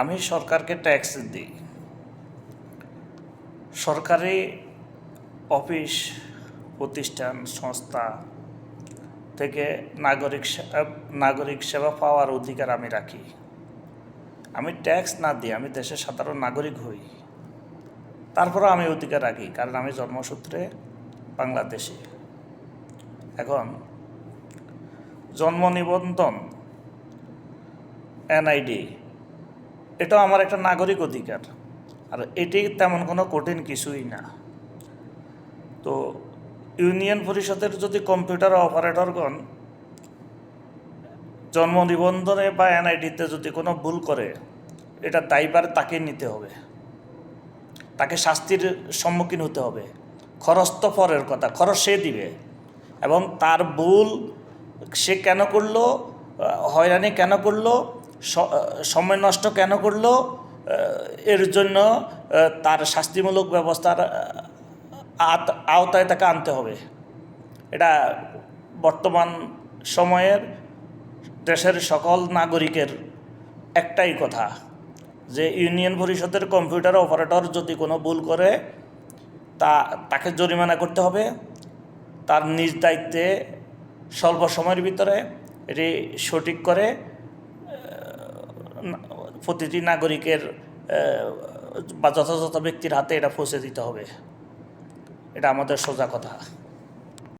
আমি সরকারকে ট্যাক্স দিই। সরকারি অফিস, প্রতিষ্ঠান, সংস্থা থেকে নাগরিক সেবা পাওয়ার অধিকার আমি রাখি। আমি ট্যাক্স না দিই, আমি দেশের সাধারণ নাগরিক হই, তারপরেও আমি অধিকার রাখি, কারণ আমি জন্মসূত্রে বাংলাদেশি। এখন জন্ম নিবন্ধন, এনআইডি, এটাও আমার একটা নাগরিক অধিকার, আর এটি তেমন কোনো কঠিন কিছুই না। তো ইউনিয়ন পরিষদের যদি কম্পিউটার অপারেটরগণ জন্ম নিবন্ধনে বা এনআইডিতে যদি কোনো ভুল করে, এটা দায়ভার তাকে নিতে হবে, তাকে শাস্তির সম্মুখীন হতে হবে। খরচ তো পরের কথা, খরচ সে দিবে, এবং তার ভুল সে কেন করলো, হয়রানি কেন করলো, সময় নষ্ট কেন করলো, এর জন্য তার শাস্তিমূলক ব্যবস্থার আওতায় তাকে আনতে হবে। এটা বর্তমান সময়ের দেশের সকল নাগরিকের একটাই কথা, যে ইউনিয়ন পরিষদের কম্পিউটার অপারেটর যদি কোনো ভুল করে তাকে জরিমানা করতে হবে। তার নিজ দায়িত্বে স্বল্প সময়ের ভিতরে এটি সঠিক করে প্রতিটি নাগরিকের বা যথাযথ ব্যক্তির হাতে এটা পৌঁছে দিতে হবে। এটা আমাদের সোজা কথা।